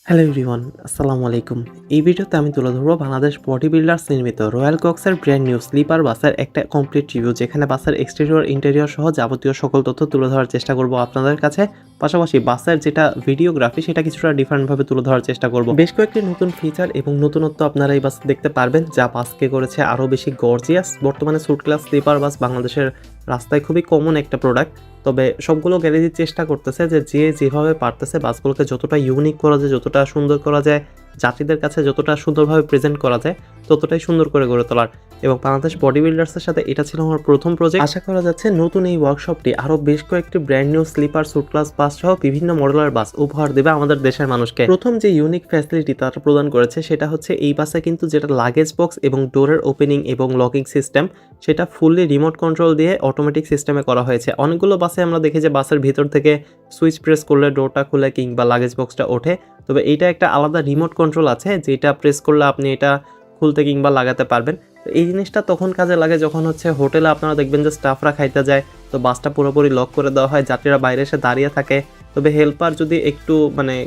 Hello everyone, আসসালামু আলাইকুম। এই ভিডিওতে আমি তুলে ধরবো বাংলাদেশ বডি বিল্ডার্স নির্মিত রয়্যাল কক্সের ব্র্যান্ড নিউ স্লিপার বাসের একটা কমপ্লিট রিভিউ, যেখানে বাসের এক্সটেরিয়র ইন্টেরিয়র সহ যাবতীয় সকল তথ্য তুলে ধরার চেষ্টা করব আপনাদের কাছে। পাশাপাশি বাসের যেটা ভিডিওগ্রাফি সেটা কিছুটা ডিফারেন্টভাবে তুলে ধরার চেষ্টা করব। বেশ কয়েকটি নতুন ফিচার এবং নতুনত্ব আপনারা এই বাস দেখতে পারবেন, যা বাসকে করেছে আরও বেশি গর্জিয়াস। বর্তমানে স্যুট ক্লাস স্লিপার বাস বাংলাদেশের রাস্তায় খুবই কমন একটা প্রোডাক্ট। তবে সবগুলো গ্যারেজই চেষ্টা করতেছে যে যেভাবে পারতেছে বাসগুলোকে যতটা ইউনিক করা যায়, যতটা সুন্দর করা যায়, যাত্রীদের কাছে যতটা সুন্দরভাবে প্রেজেন্ট করা যায় ততটাই সুন্দর করে গড়ে তোলার। এবং বাংলাদেশ বডি বিল্ডার্সের সাথে এটা ছিল আমার প্রথম প্রজেক্ট। আশা করা যাচ্ছে নতুন এই ওয়ার্কশপটি আরও বেশ কয়েকটি brand new sleeper suite class bus সহ বিভিন্ন মডেলের বাস উপহার দেবে আমাদের দেশের মানুষকে। প্রথম যে ইউনিক ফ্যাসিলিটি তারা প্রদান করেছে সেটা হচ্ছে এই বাসে কিন্তু যেটা লাগেজ বক্স এবং ডোরের ওপেনিং এবং লকিং সিস্টেম, সেটা ফুললি রিমোট কন্ট্রোল দিয়ে অটোমেটিক সিস্টেমে করা হয়েছে। অনেকগুলো বাসে আমরা দেখি যে বাসের ভিতর থেকে সুইচ প্রেস করলে ডোরটা খুলে কিংবা লাগেজ বক্সটা ওঠে, তবে এইটা একটা আলাদা রিমোট কন্ট্রোল আছে যেটা প্রেস করলে আপনি এটা খুলতে কিংবা লাগাতে পারবেন। তো এই জিনিসটা তখন কাজে লাগে যখন হচ্ছে হোটেলে আপনারা দেখবেন যে স্টাফরা খাইতে যায়, তো বাসটা পুরোপুরি লক করে দেওয়া হয়, যাত্রীরা বাইরে এসে দাঁড়িয়ে থাকে। তবে হেল্পার যদি একটু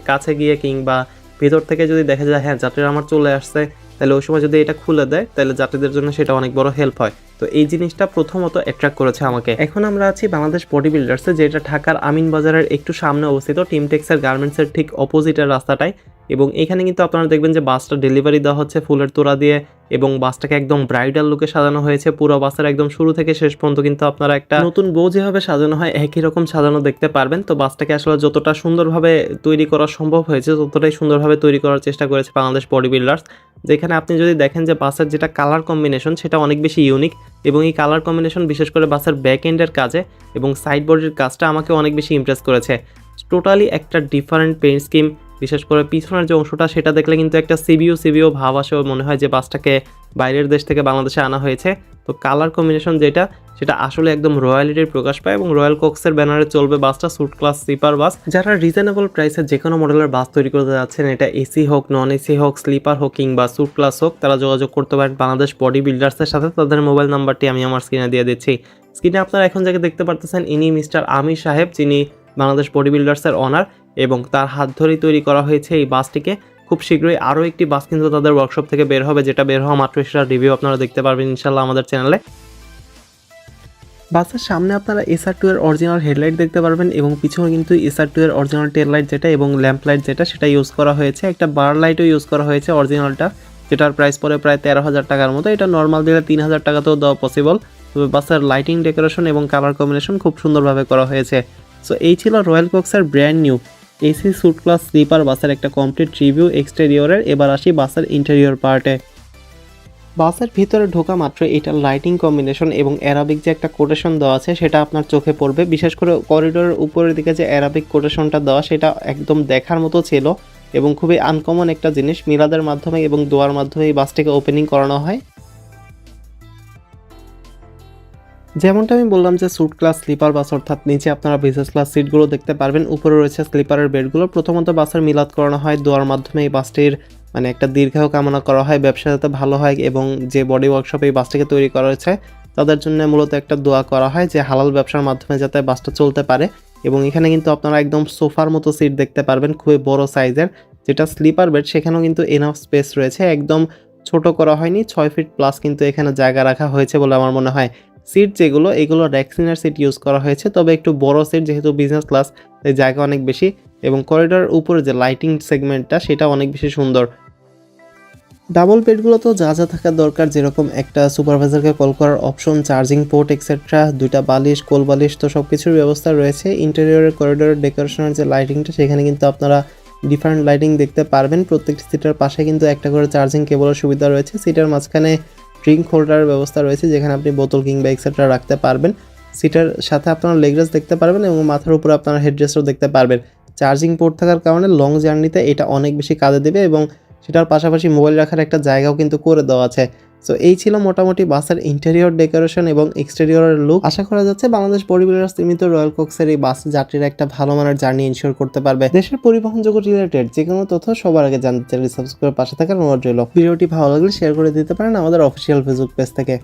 কাছে গিয়ে কিংবা ভেতর থেকে যদি দেখা যায় হ্যাঁ যাত্রীরা আমার চলে আসছে, তাহলে ওই সময় যদি এটা খুলে দেয় তাহলে যাত্রীদের জন্য সেটা অনেক বড় হেল্প হয়। তো এই জিনিসটা প্রথমত অ্যাট্রাক্ট করেছে আমাকে। এখন আমরা আছি বাংলাদেশ বডি বিল্ডার্সে, যেটা ঢাকার আমিন বাজারের একটু সামনে অবস্থিত, টিমটেক্সের গার্মেন্টসের ঠিক অপোজিটের রাস্তাটায়। এবং এখানে কিন্তু আপনারা দেখবেন যে বাসটা ডেলিভারি দেওয়া হচ্ছে ফুলের তোড়া দিয়ে, এবং বাসটাকে একদম ব্রাইডাল লুকে সাজানো হয়েছে। পুরো বাসের একদম শুরু থেকে শেষ পর্যন্ত কিন্তু আপনারা একটা নতুন বউ যেভাবে সাজানো হয় একই রকম সাজানো দেখতে পারবেন। তো বাসটাকে আসলে যতটা সুন্দরভাবে তৈরি করা সম্ভব হয়েছে ততটাই সুন্দরভাবে তৈরি করার চেষ্টা করেছে বাংলাদেশ বডি বিল্ডার্স। যেখানে আপনি যদি দেখেন যে বাসের যেটা কালার কম্বিনেশন সেটা অনেক বেশি ইউনিক, এবং এই কালার কম্বিনেশন বিশেষ করে বাসের ব্যাক এন্ডের কাজে এবং সাইড বডির কাজটা আমাকে অনেক বেশি ইমপ্রেস করেছে। টোটালি একটা ডিফারেন্ট পেইন্ট স্কিম, বিশেষ করে পিছনের যে অংশটা সেটা দেখলে কিন্তু একটা সিবিও ভাব আসে, মনে হয় যে বাসটাকে বাইরের দেশ থেকে বাংলাদেশে আনা হয়েছে। তো কালার কম্বিনেশন যেটা সেটা আসলে একদম রয়্যালিটির প্রকাশ পায়, এবং রয়্যাল কক্সের ব্যানারে চলবে বাসটা, স্যুট ক্লাস স্লিপার বাস। যারা রিজনেবল প্রাইসে যে কোনো মডেলের বাস তৈরি করতে যাচ্ছেন, এটা এসি হোক, নন এসি হোক, স্লিপার হোক কিংবা স্যুট ক্লাস হোক, তারা যোগাযোগ করতে পারেন বাংলাদেশ বডি বিল্ডার্সের সাথে। তাদের মোবাইল নাম্বারটি আমি আমার স্ক্রিনে দিয়ে দিচ্ছি। স্ক্রিনে আপনারা এখন যাকে দেখতে পারতেছেন ইনি মিস্টার আমির সাহেব, যিনি বাংলাদেশ বডি বিল্ডার্সের অনার, এবং তার হাত ধরেই তৈরি করা হয়েছে এই বাসটিকে। খুব শীঘ্রই আরও একটি বাস কিন্তু তাদের ওয়ার্কশপ থেকে বের হবে, যেটা বের হওয়া মাত্র সেটার রিভিউ আপনারা দেখতে পারবেন ইনশাল্লাহ আমাদের চ্যানেলে। বাসের সামনে আপনারা SR2 এর অরিজিনাল হেডলাইট দেখতে পারবেন, এবং পিছনে কিন্তু SR2 এর অরিজিনাল টেল লাইট যেটা এবং ল্যাম্প লাইট যেটা সেটা ইউজ করা হয়েছে। একটা বার লাইটও ইউজ করা হয়েছে অরিজিনালটা, যেটার প্রাইস পড়ে প্রায় 13,000 টাকার মতো। এটা নর্মাল দিলে 3,000 টাকাতেও দেওয়া পসিবল। তবে বাসের লাইটিং ডেকোরেশন এবং কালার কম্বিনেশন খুব সুন্দরভাবে করা হয়েছে। সো এই ছিল রয়্যাল কক্সের brand new AC suite class sleeper বাসের একটা কমপ্লিট রিভিউ এক্সটেরিয়রের। এবার আসি বাসের ইন্টেরিয়র পার্টে। বাসের ভিতরে ঢোকা মাত্র এটার লাইটিং কম্বিনেশন এবং অ্যারাবিক যে একটা কোটেশন দেওয়া আছে সেটা আপনার চোখে পড়বে। বিশেষ করে করিডোরের উপরের দিকে যে অ্যারাবিক কোটেশনটা দেওয়া সেটা একদম দেখার মতো ছিল, এবং খুবই আনকমন একটা জিনিস। মিলাদের মাধ্যমে এবং দোয়ার মাধ্যমে এই বাসটিকে ওপেনিং করানো হয়। যেমনটা আমি বললাম যে স্যুট ক্লাস স্লিপার বাস, অর্থাৎ নিচে আপনারা বিজনেস ক্লাস সিটগুলো দেখতে পারবেন, উপরে রয়েছে স্লিপারের বেডগুলো। প্রথমত বাসের মিলাদ করানো হয় দোয়ার মাধ্যমে। এই বাসটির একটা দীর্ঘায়ু কামনা করা হয়, ব্যবসা যাতে ভালো হয়, এবং যে বডি ওয়ার্কশপে এই বাসটিকে তৈরি করা হয়েছে তাদের জন্য মূলত একটা দোয়া করা হয় যে হালাল ব্যবসার মাধ্যমে যাতে বাসটা চলতে পারে। এবং এখানে কিন্তু আপনারা একদম সোফার মতো সিট দেখতে পারবেন, খুবই বড় সাইজের। যেটা স্লিপার বেড সেখানেও কিন্তু এনাফ স্পেস রয়েছে, একদম ছোট করা হয়নি, 6 ফিট প্লাস কিন্তু এখানে জায়গা রাখা হয়েছে বলে আমার মনে হয়। সিট যেগুলো এগুলো রেক্সিনার সিট ইউজ করা হয়েছে, তবে একটু বড় সিট, যেহেতু বিজনেস ক্লাস তাই জায়গা অনেক বেশি। এবং করিডোর উপরে যে লাইটিং সেগমেন্টটা সেটা অনেক বেশি সুন্দর। ডাবল বেডগুলো তো যা যা থাকা দরকার, যেরকম একটা সুপারভাইজারকে কল করার অপশন, চার্জিং পোর্ট এক্সেট্রা, দুইটা বালিশ, কোল বালিশ, তো সব কিছুর ব্যবস্থা রয়েছে। ইন্টেরিয়রের করিডোরের ডেকোরেশনের যে লাইটিংটা সেখানে কিন্তু আপনারা ডিফারেন্ট লাইটিং দেখতে পারবেন। প্রত্যেকটি সিটের পাশে কিন্তু একটা করে চার্জিং কেবলের সুবিধা রয়েছে। সিটের মাঝখানে ড্রিঙ্ক হোল্ডারের ব্যবস্থা রয়েছে, যেখানে আপনি বোতল কিংবা এক্সেট্রা রাখতে পারবেন। সিটের সাথে আপনারা লেগরেস্ট দেখতে পারবেন, এবং মাথার উপরে আপনারা হেডরেস্টও দেখতে পারবেন। চার্জিং পোর্ট থাকার কারণে লং জার্নিতে এটা অনেক বেশি কাজে দেবে, এবং সেটার পাশাপাশি মোবাইল রাখার একটা জায়গাও কিন্তু করে দেওয়া আছে। সো এই ছিল মোটামুটি বাসের ইন্টেরিয়র ডেকোরেশন এবং এক্সটেরিয়রের লুক। আশা করা যাচ্ছে বাংলাদেশ বডি বিল্ডার্স নির্মিত রয়্যাল কক্সের এই বাস যাত্রীরা একটা ভালো মানের জার্নি ইনশিওর করতে পারবে। দেশের পরিবহন জগৎ রিলেটেড যে কোনো তথ্য সবার আগে জানতে চাইলে সাবস্ক্রাইব পাশে থাকার অনুরোধ রইল। ভিডিওটি ভালো লাগলে শেয়ার করে দিতে পারেন আমাদের অফিসিয়াল ফেসবুক পেজ থেকে।